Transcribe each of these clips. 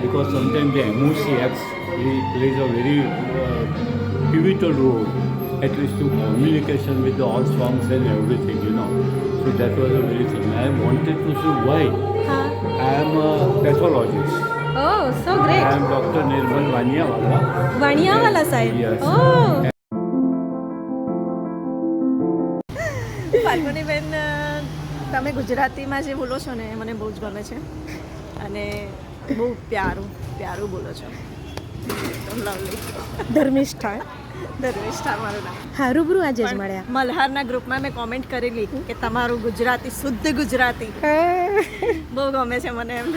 because sometimes the MOC acts plays a very pivotal role, at least to communication with the all songs and everything, you know. So that was a very thing. I wanted to see why. I am a pathologist. Oh, so great. I am Dr. Nirmal Vaniawala. Vaniawala side. Yes. Oh. ફાલ્ગુનીબેન, તમે ગુજરાતીમાં જે બોલો છો ને એ મને બહુ જ ગમે છે અને બહુ પ્યારું બોલો છો. લવલી. ધર્મિષ્ઠા મારું નામ. હા, રૂબરૂ આજે જ મળ્યા. મલ્હારના ગ્રુપમાં મેં કોમેન્ટ કરેલી કે તમારું ગુજરાતી શુદ્ધ ગુજરાતી બહુ ગમે છે મને એમ.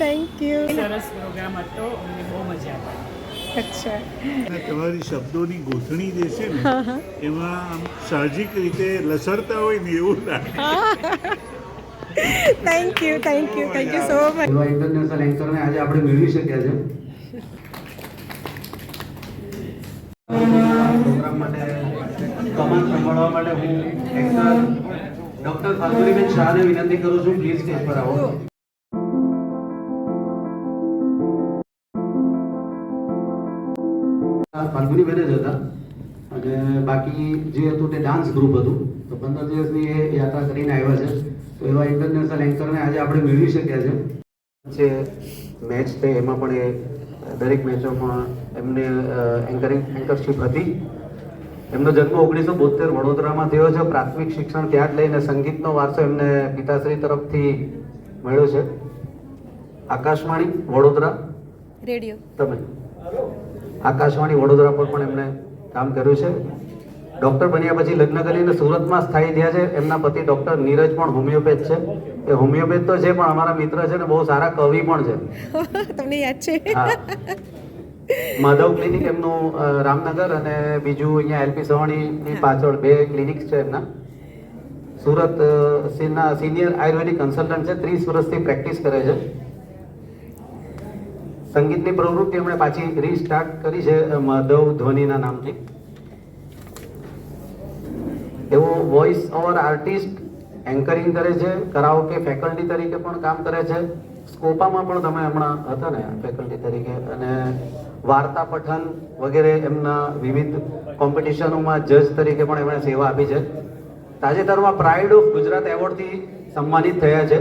Thank you. સરસ પ્રોગ્રામ હતો, અમને બહુ મજા આવી. અચ્છા. તમારી શબ્દોની ગોઠણી જે છે ને એમાં આમ સાહજિક રીતે લસરતા હોય ને એવું લાગે. Thank you so much. એવા ઇન્ટરનેશનલ એન્કરને આજે આપણે મેળવી શક્યા છે. પ્રોગ્રામ માટે કમાન સંભાળવા માટે હું એક્ટર ડૉક્ટર ફાલ્ગુનીબેન શાહને વિનંતી કરું છું, પ્લીઝ સ્ટેજ પર આવો. ફાલ્ગુનીબેન જ હતા અને બાકી જે હતું તે ડાન્સ ગ્રુપ હતું. તો 15 દિવસની એ યાત્રા કરીને આવ્યા છે. તો એવા ઇન્ટરનેશનલ એન્કરને આજે આપણે મેળવી શક્યા છે. જે મેચ છે એમાં પણ એ દરેક મેચોમાં એમને એન્કરશિપ હતી. એમનો જન્મ 1972 વડોદરામાં થયો છે. પ્રાથમિક શિક્ષણ ત્યાં જ લઈને સંગીતનો વારસો એમને પિતાશ્રી તરફથી મળ્યો છે. આકાશવાણી વડોદરા રેડિયો તમે આકાશવાણી વડોદરા પર પણ એમણે કામ કર્યું છે. ડૉક્ટર બન્યા પછી લગ્ન કરીને સુરતમાં સ્થાયી થયા છે. એમના પતિ ડૉક્ટર નીરજ પણ હોમિયોપેથ છે. એ હોમિયોપેથ તો છે પણ અમારા મિત્ર છે ને બહુ સારા કવિ પણ છે. તમને યાદ છે? હા, માધવ ક્લિનિક એમનું રામનગર અને બીજું અહીંયા એલપી સવાણીની પાછળ 2 ક્લિનિક્સ છે એમના. સુરત સિનિયર આયુર્વેદિક કન્સલ્ટન્ટ છે. 30 વર્ષથી પ્રેક્ટિસ કરે છે. સંગીતની પ્રવૃત્તિ એમણે પાછી રીસ્ટાર્ટ કરી છે માધવ ધ્વનિના નામથી. એવો વોઇસ ઓવર આર્ટિસ્ટ, એન્કરિંગ કરે છે, કરાઓકે ફેકલ્ટી તરીકે પણ કામ કરે છે. સ્કોપામાં પણ તમે હમણાં હતા ને ફેકલ્ટી તરીકે, અને વાર્તા પઠન વગેરે એમના વિવિધ કોમ્પિટિશનોમાં જજ તરીકે પણ એમણે સેવા આપી છે. તાજેતરમાં પ્રાઇડ ઓફ ગુજરાત એવોર્ડથી સન્માનિત થયા છે.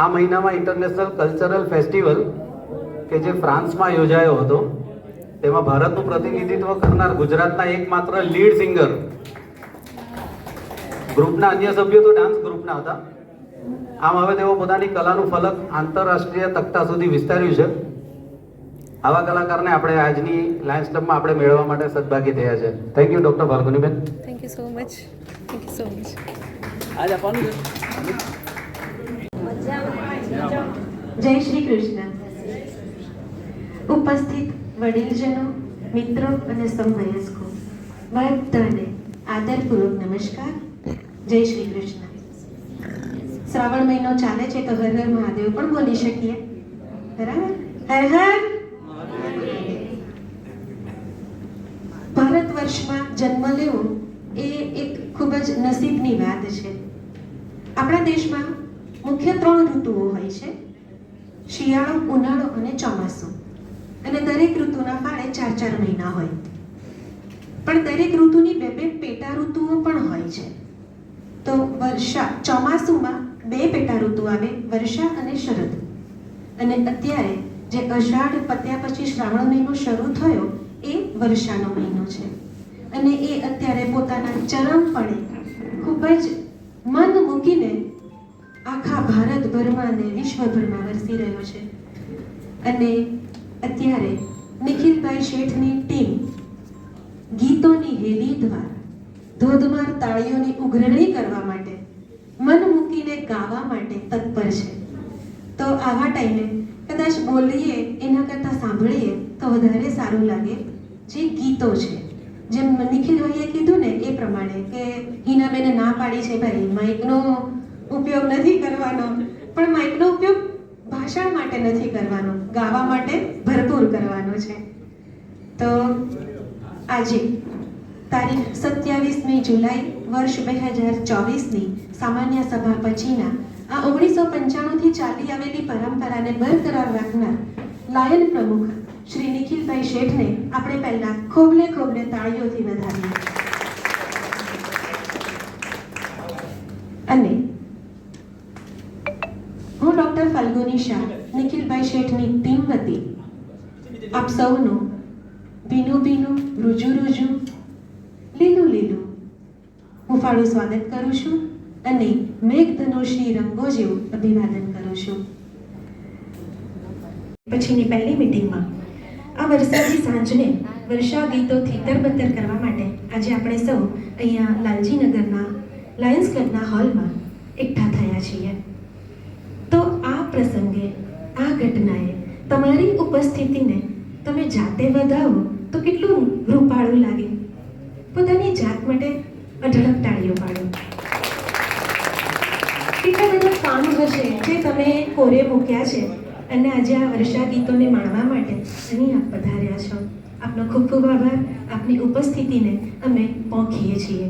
આ મહિનામાં ઇન્ટરનેશનલ કલ્ચરલ ફેસ્ટિવલ કે જે ફ્રાન્સમાં યોજાયો હતો તેમાં ભારતનું પ્રતિનિધિત્વ કરનાર ગુજરાતના એકમાત્ર લીડ સિંગર. ગ્રુપના અન્ય સભ્યો તો ડાન્સ ગ્રુપના હતા. આમ હવે તેઓ પોતાની કલાનું ફલક આંતરરાષ્ટ્રીય તખ્તા સુધી વિસ્તાર્યું છે. આવા કલાકારને આપણે આજની લાયન્સ ક્લબમાં આપણે મેળવવા માટે સદભાગી થયા છે. Thank you doctor Falguniben. Thank you so much. આજ આપવાનું છે. જય શ્રી કૃષ્ણ. ઉપસ્થિત વડીલજનો, મિત્રો અને સમવયસ્કો, બધાને આદરપૂર્વક નમસ્કાર. જય શ્રી કૃષ્ણ. શ્રાવણ મહિનો ચાલે છે તો હર હર મહાદેવ પણ બોલી શકીએ, બરાબર? હર હર. ભારત વર્ષમાં જન્મ લેવો એ એક ખૂબ જ નસીબની વાત છે. આપણા દેશમાં મુખ્ય 3 ઋતુઓ હોય છે: શિયાળો, ઉનાળો અને ચોમાસું. અને દરેક ઋતુના ફાળે 4 મહિના હોય. પણ દરેક ઋતુની 2 પેટા ઋતુઓ પણ હોય છે. તો ચોમાસુમાં 2 પેટા ઋતુ આવે, વર્ષા અને શરદ. અને અત્યારે જે અષાઢ પત્યા પછી શ્રાવણ મહિનો શરૂ થયો એ વર્ષાનો મહિનો છે. અને એ અત્યારે પોતાના ચરમપણે ખૂબ જ મન મૂકીને આખા ભારતભરમાં અને વિશ્વભરમાં વરસી રહ્યો છે. અને અત્યારે નિખિલભાઈ શેઠની ટીમ ગીતોની હેલી દ્વારા ધોધમાર તાળીઓની ઉઘરણી કરવા માટે, મન મૂકીને ગાવા માટે તત્પર છે. તો આવા ટાઈમે કદાચ બોલીએ એના કરતાં સાંભળીએ તો વધારે સારું લાગે. જે ગીતો છે, જેમ નિખિલભાઈએ કીધું ને એ પ્રમાણે કે હિનાબેને ના પાડી છે ભાઈ માઇકનો ઉપયોગ નથી કરવાનો, પણ માઇકનો ઉપયોગ ભાષણ માટે નથી કરવાનો, ગાવા માટે ભરપૂર કરવાનો છે. તો આજે તારીખ 27મી જુલાઈ વર્ષ 2024ની સામાન્ય સભા પછીના આ 1995થી ચાલી આવેલી પરંપરાને બરકરાર રાખનાર લાયન પ્રમુખ શ્રી નિખિલભાઈ શેઠને આપણે પહેલા ખોબલે ખોબલે તાળીઓથી વધાવીએ. અને હું ડૉક્ટર ફલ્ગુની શાહ, નિખિલભાઈ શેઠની ટીમ વતી આપ સૌનું ભીનું ભીનું, રૂજું રૂજું, લીલું લીલું હુંફાળું સ્વાગત કરું છું અને મેઘધનુષની રંગો જેવું અભિવાદન કરું છું. પછીની પહેલી મિટિંગમાં આ વરસાદી સાંજને વર્ષા ગીતોથી તરબતર કરવા માટે આજે આપણે સૌ અહીંયા લાલજીનગરના લાયન્સ ક્લબના હોલમાં એકઠા થયા છીએ. તો આ પ્રસંગે, આ ઘટનાએ તમારી ઉપસ્થિતિને તમે જાતે વધાવો તો કેટલું રૂપાળું લાગે. પોતાની જાત માટે અઢળક તાળીઓ પાડો. કેટલા બધા કામ હશે જે તમે કોરે મૂક્યા છે અને આજે આ વર્ષા ગીતોને માણવા માટે અહીં આપ પધાર્યા છો. આપનો ખૂબ ખૂબ આભાર. આપની ઉપસ્થિતિને અમે પોંખીએ છીએ.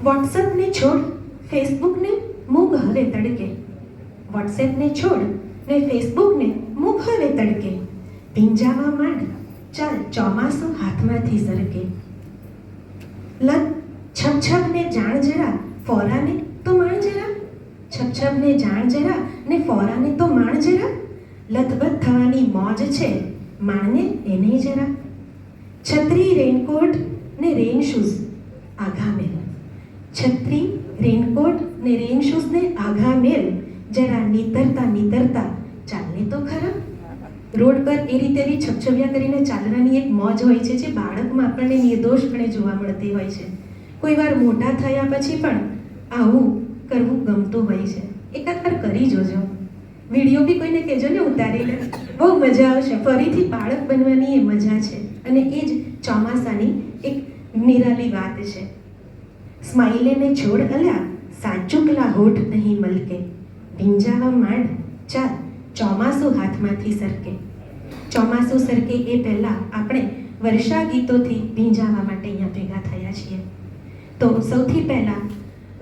વોટ્સએપને છોડ, ફેસબુકને મૂક હવે તડકે. વોટ્સએપને છોડ ને ફેસબુકને મૂક હવે તડકે. ભીંજાવા માંડ, ચાલ ચોમાસું હાથમાંથી સરકે. લત છપછપને જાણ જરા, ફોરાને તો માણ જરા. છપછપને જાણ જરા ને ફોરાને તો માણ જરા. લથબથ થવાની મોજ છે, માણને એને જરા. છત્રી, રેનકોટ ને રેન શૂઝ આઘા મેલ. છત્રી, રેનકોટ ને રેન શૂઝને આઘા મેલ. જરા નીતરતા નીતરતા ચાલને તો ખરા. રોડ પર એ રીતે છપછપિયા કરીને ચાલવાની એક મોજ હોય છે જે બાળકમાં આપણને નિર્દોષપણે જોવા મળતી હોય છે. કોઈ વાર મોટા થયા પછી પણ આવું કરવું ગમતું હોય છે. એકાદ વાર કરી જોજો. વિડીયો બી કોઈને કહેજો ને ઉતારીને, બહુ મજા આવશે. ફરીથી બાળક બનવાની એ મજા છે અને એ જ ચોમાસાની એક નિરાલી વાત છે. સ્માઈલેને છોડ અલ્યા, સાચુકલા હોઠ નહીં મલકે. ભીંજાવા માંડ, ચાલ ચોમાસું હાથમાંથી સરકે. ચોમાસું સરકે એ પહેલાં આપણે વર્ષા ગીતોથી ભીંજાવા માટે અહીંયા ભેગા થયા છીએ. તો સૌથી પહેલાં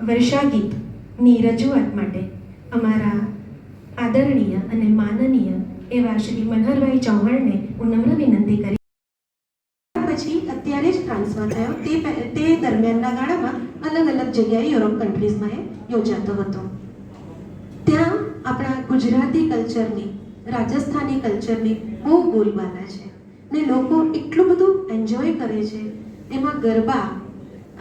વર્ષા ગીતની રજૂઆત માટે અમારા આદરણીય અને માનનીય એવા શ્રી મનહરભાઈ ચૌહાણને હું નમ્ર વિનંતી કરી. પછી અત્યારે જ ટ્રાન્સફર થયો તે દરમિયાનના ગાળામાં અલગ અલગ જગ્યાએ યુરોપ કન્ટ્રીઝમાં એ યોજાતો હતો. ત્યાં આપણા ગુજરાતી કલ્ચરની, રાજસ્થાની કલ્ચરની બહુ બોલબાલા છે ને લોકો એટલું બધું એન્જોય કરે છે. એમાં ગરબા,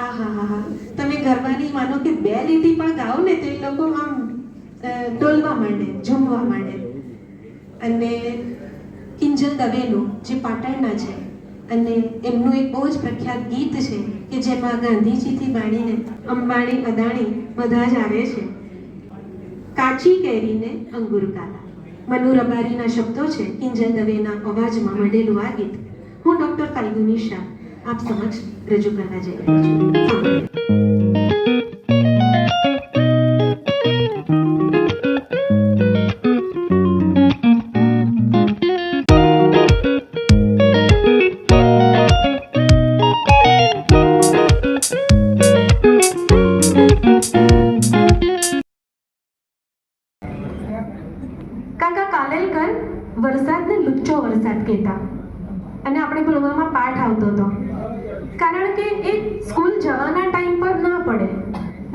આહાહા, તમે ગરબાની માનો કે 2 લીટી પણ ગાઓ ને તો એ લોકો આમ ડોલવા માંડે, ઝૂમવા માંડે. અને કિંજલ દવેનું જે પાટણના છે અને એમનું એક બહુ જ પ્રખ્યાત ગીત છે કે જેમાં ગાંધીજીથી માંડીને અંબાણી, અદાણી બધા જ આવે છે. કાચી કેરીને અંગુર કાલા. મનુ રબારીના શબ્દો છે, કિંજલ દવેના અવાજમાં મળેલું આ ગીત હું ડૉક્ટર ફલ્ગુની શાહ આપ સમક્ષ રજૂ કરવા જઈ રહી છું. કાકા કાલેલકર વરસાદને લુચ્ચો વરસાદ કહેતા અને આપણે ભણવામાં પાઠ આવતો હતો. કારણ કે એ સ્કૂલ જવાના ટાઈમ પર ના પડે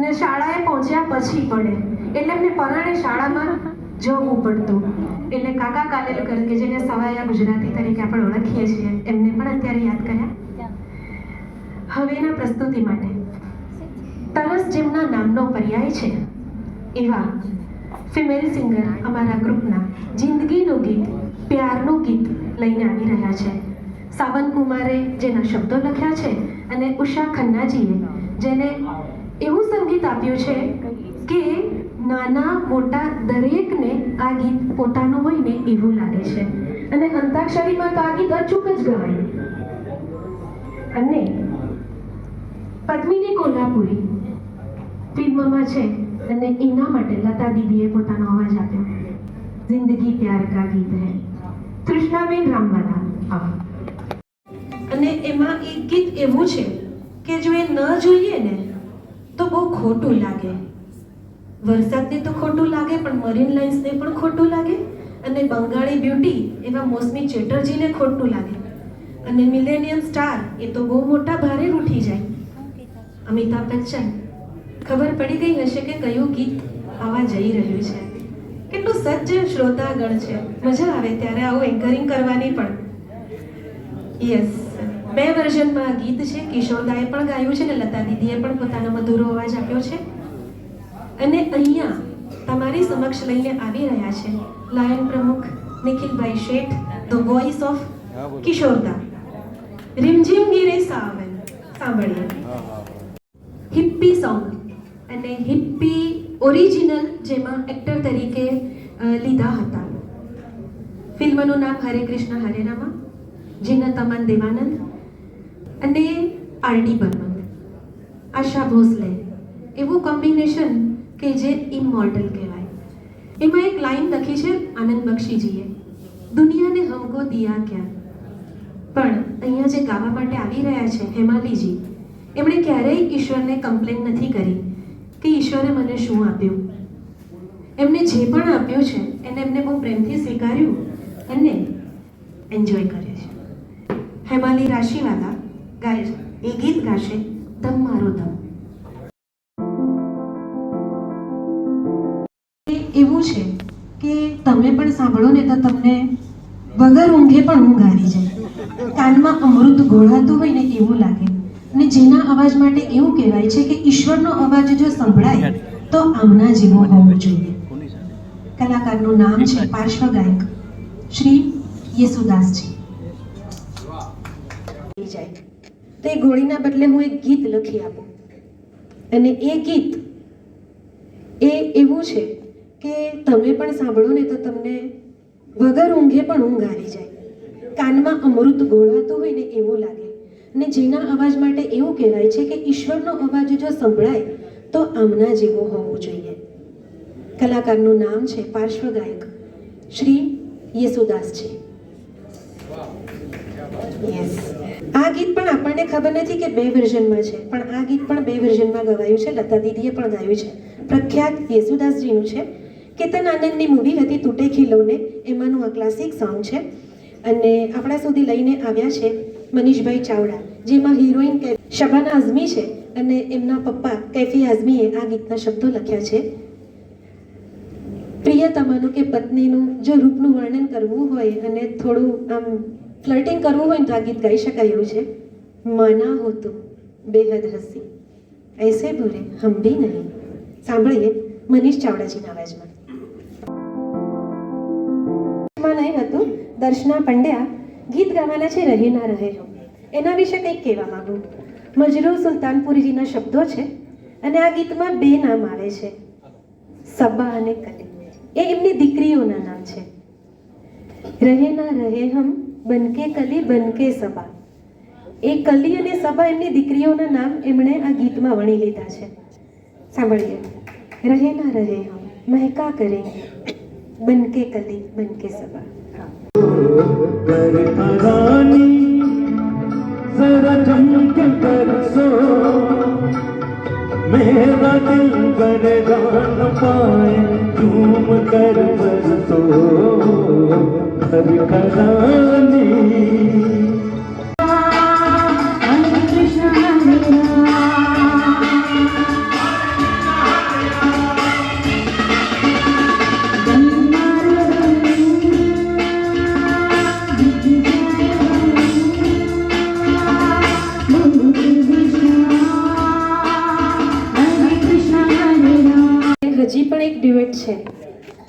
ને શાળાએ પહોંચ્યા પછી પડે એટલે એમને પરાણે શાળામાં જવું પડતું. એટલે કાકા કાલેલકર કે જેને સવાયા ગુજરાતી તરીકે આપણે ઓળખીએ છીએ એમને પણ અત્યારે યાદ કર્યા. હવેના પ્રસ્તુતિ માટે તરસ જેમના નામનો પર્યાય છે એવા ફિમેલ સિંગર અમારા ગ્રુપના જિંદગીનું ગીત, પ્યારનું ગીત લઈને આવી રહ્યા છે. સાવન કુમારે જેના શબ્દો લખ્યા છે અને ઉષા ખન્નાજીએ જેને એવું સંગીત આપ્યું છે કે નાના મોટા દરેકને આ ગીત પોતાનું હોય ને એવું લાગે છે. અને અંતાક્ષરીમાં તો આ ગીત અચૂક જ ગવાય. અને પદ્મિની કોલ્હાપુરી ફિલ્મમાં છે અને એના માટે લતા દીદીએ પોતાનો અવાજ આપ્યો. જિંદગી પ્યાર કા ગીત હૈ, તૃષ્ણાબેન રામવાલા. અને એમાં એક ગીત એવું છે કે જો એ ન જોઈએ ને તો બહુ ખોટું લાગે. વરસાદને તો ખોટું લાગે પણ મરીન લાઇન્સને પણ ખોટું લાગે, અને બંગાળી બ્યુટી એવા મોસમી ચેટર્જીને ખોટું લાગે, અને મિલેનિયમ સ્ટાર એ તો બહુ મોટા ભારે ઉઠી જાય, અમિતાભ બચ્ચન. ખબર પડી ગઈ હશે કે કયું ગીત આવા જઈ રહ્યું છે. કેટલું સજ્જ શ્રોતાગણ છે, મજા આવે ત્યારે આવું એન્કરિંગ કરવાની પણ. યસ, 2 વર્ઝનમાં આ ગીત છે. કિશોરદાએ પણ ગાયું છે ને લતા દીદીએ પણ પોતાનો મધુરો અવાજ આપ્યો છે. અને અહીંયા તમારી સમક્ષ લઈને આવી રહ્યા છે લાયન પ્રમુખ નિખિલભાઈ શેઠ, ધ વોઇસ ઓફ કિશોરદા. રીમઝીમ ગીરે સાવન સાંભળીએ. હિપ્પી સોંગ અને હિપ્પી ઓરિજિનલ, જેમાં એક્ટર તરીકે લીધા હતા. ફિલ્મનું નામ હરે કૃષ્ણ હરે રામા, જીનત અમન દેવાનંદ અને આરડી બર્મન, આશા ભોસલે. એવું કોમ્બિનેશન કે જે ઇમોર્ટલ કહેવાય. એમાં એક લાઈન લખી છે આનંદ બક્ષીજીએ, દુનિયાને હમકો દિયા ક્યાં. પણ અહીંયા જે ગાવા માટે આવી રહ્યા છે હેમાલીજી, એમણે ક્યારેય ઈશ્વરને કમ્પ્લેન નથી કરી કે ઈશ્વરે મને શું આપ્યું. એમને જે પણ આપ્યું છે એને એમને બહુ પ્રેમથી સ્વીકાર્યું અને એન્જોય કરે છે. હેમાલી રાશિવાલા ગાય એ ગીત ગાશે દમ મારો દમ. એવું છે કે તમે પણ સાંભળો ને તો તમને વગર ઊંઘે પણ ઊંઘ આવી જાય, કાનમાં અમૃત ઘોળાતું હોય ને એવું લાગે. અને જેના અવાજ માટે એવું કહેવાય છે કે ઈશ્વરનો અવાજ જો સંભળાય તો આમના જેવો હોવો જોઈએ. કલાકારનું નામ છે પાર્શ્વ ગાયક શ્રી યેસુદાસજી. તો એ ગોળીના બદલે હું એક ગીત લખી આપું, અને એ ગીત એ એવું છે કે તમે પણ સાંભળો ને તો તમને વગર ઊંઘે પણ ઊંઘ આવી જાય, કાનમાં અમૃત ઘોળાતું હોય ને એવું લાગે. અને જેના અવાજ માટે એવું કહેવાય છે કે ઈશ્વરનો અવાજ જો સંભળાય તો આમના જેવો હોવો જોઈએ. કલાકારનું નામ છે પાર્શ્વ ગાયક શ્રી યેસુદાસજી. યસ, આ ગીત પણ આપણને ખબર નથી કે 2 વર્ઝનમાં છે, પણ આ ગીત પણ 2 વર્ઝનમાં ગવાયું છે. લતા દીદીએ પણ ગાયું છે. પ્રખ્યાત યેસુદાસજીનું છે. કેતન આનંદની મૂવી હતી તૂટે ખીલોને, એમાંનું આ ક્લાસિક સોંગ છે. અને આપણા સુધી લઈને આવ્યા છે મનીષભાઈ ચાવડા, જેમાં હિરોઈન શબાના આઝમી છે અને એમના પપ્પા કૈફી આઝમીએ આ ગીતના શબ્દો લખ્યા છે. પ્રિયતમાનું કે પત્નીનું જો રૂપનું વર્ણન કરવું હોય અને થોડું આમ ફ્લર્ટિંગ કરવું હોય તો આ ગીત ગાઈ શકાય એવું છે. માના હો તું બેહદ હસી ऐसे बुरे हम भी नहीं. સાંભળીએ મનીષ ચાવડાજીના અવાજમાં. નહીં હતું દર્શના પંડ્યા ગીત ગાવાના છે રહે ના રહે હો. એના વિશે કંઈક કહેવા માંગુ. મજરૂર સુલતાનપુરીજીના શબ્દો છે અને આ ગીતમાં 2 નામ આવે છે, સબા અને કલી. એ એમની દીકરીઓના નામ છે. રહે ના રહે હમ બનકે કલી બનકે સબા. એ કલી અને સબા એમની દીકરીઓના નામ એમણે આ ગીતમાં વણી લીધા છે. સાંભળીએ. રહે ના રહે હમ મહેકા કરેંગે बनके कली बनके सबा. जरा जम के बरसो मेरा दिल बरगा न पाए झूम कर बरसो खरानी. હજી પણ એક ડ્યુએટ છે.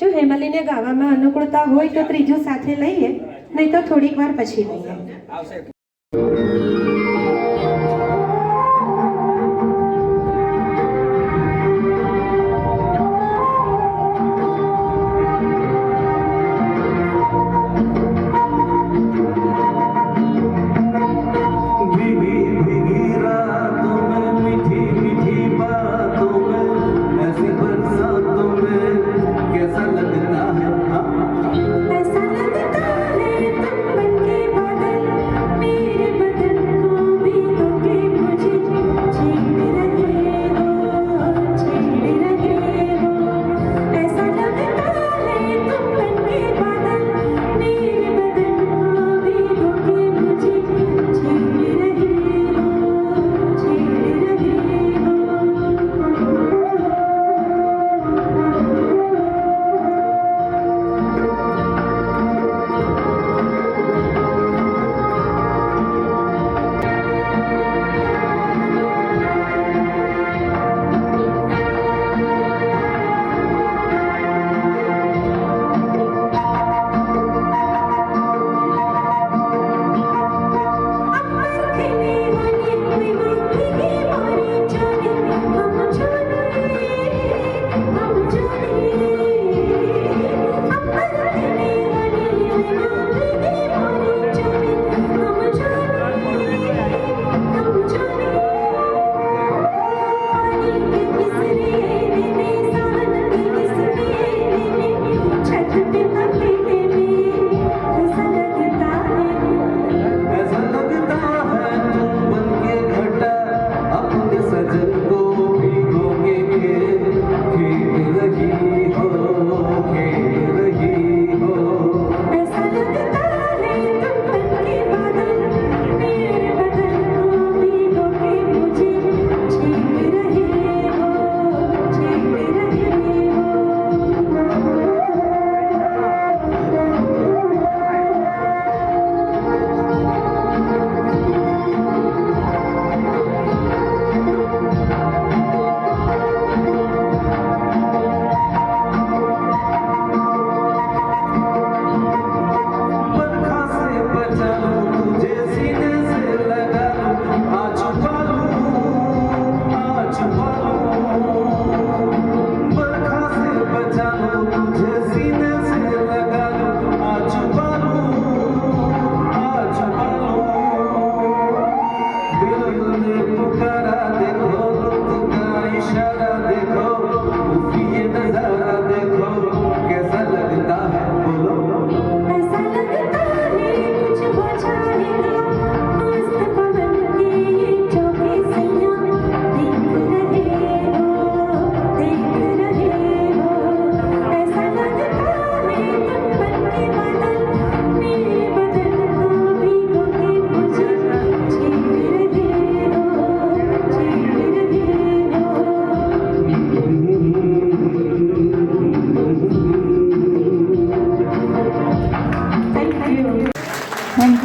જો હેમાલીને ગાવામાં અનુકૂળતા હોય તો ત્રીજું સાથે લઈએ, નહીં તો થોડીક વાર પછી લઈએ. कैसा लगता है तुम बनके बादल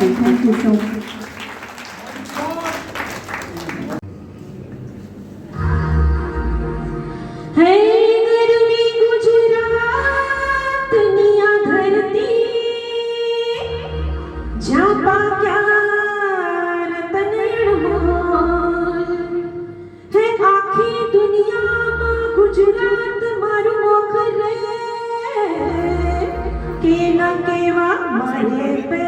થેન્ક યુ સો મચ. હે ગરવી ગુજરાતની આ ધરતી, જ્યાં પાક્યા રતન અણમોલ, હે આખી દુનિયામાં ગુજરાત મારું મોખ રે, કે ના કેવા મારે પે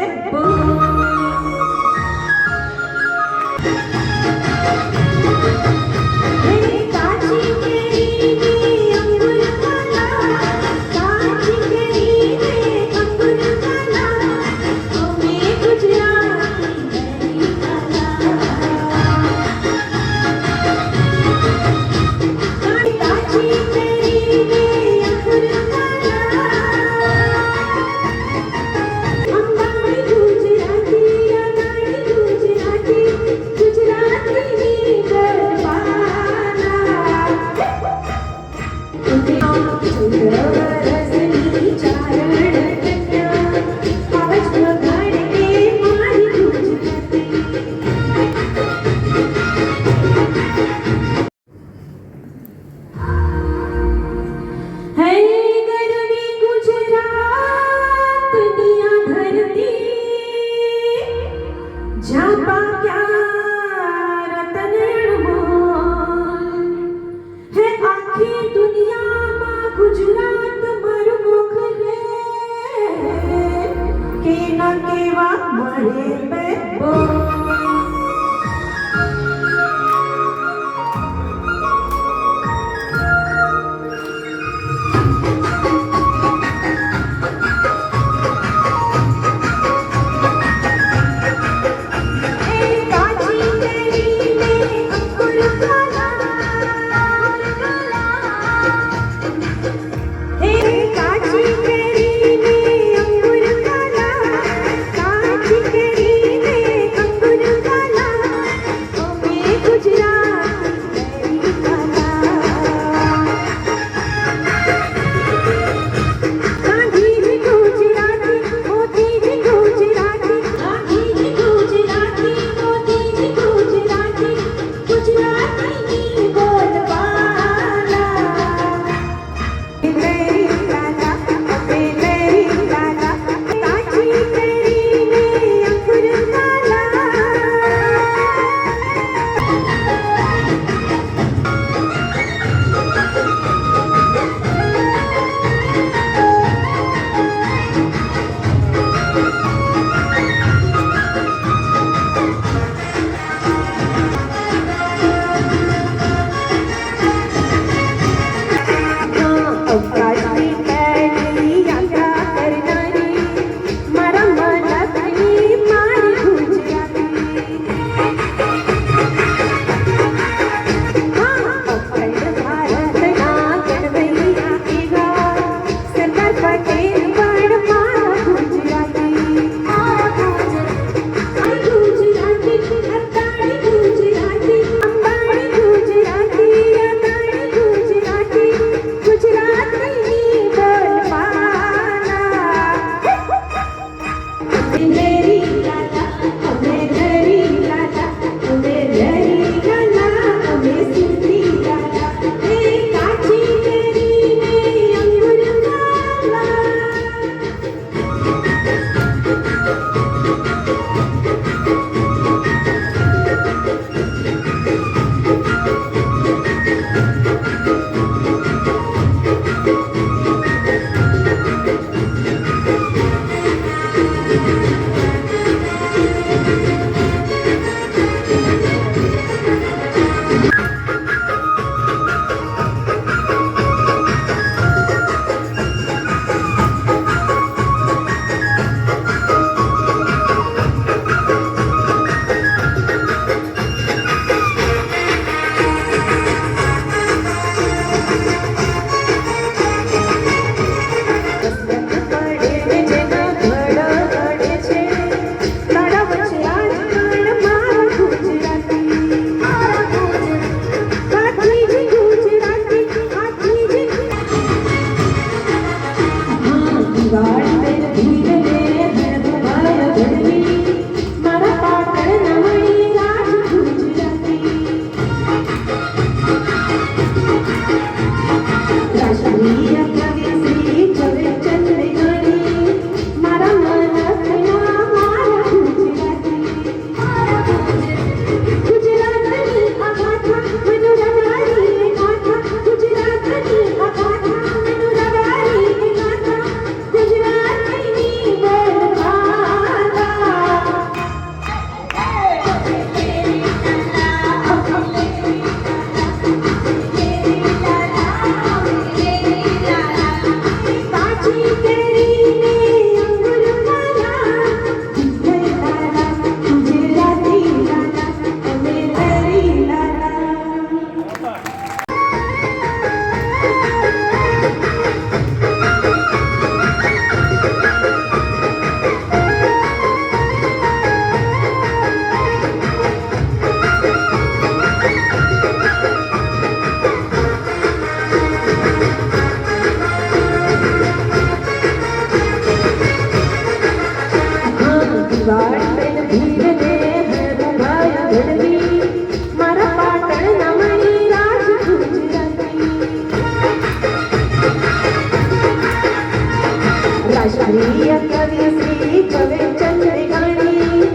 રાષ્ટ્રીય કવિ શ્રી ઝવેરચંદ મેઘાણી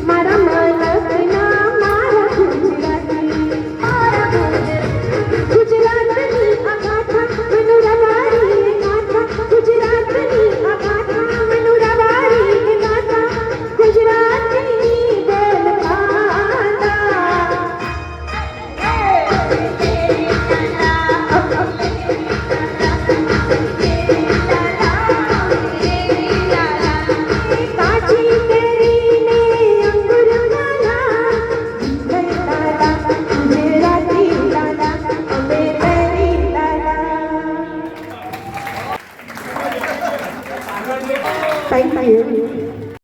મારા મલકના મારા ગુજરાતની આ ગાથા મનુરાવારી ગાથા ગુજરાતની આ ગાથા મનુરાવારી ગાથા ગુજરાતની બોલબાલા કાચી કેરીને અંગુર વાલા લાલા ગુજરાતી લાલા અમે કેરી લાલા થેન્ક યુ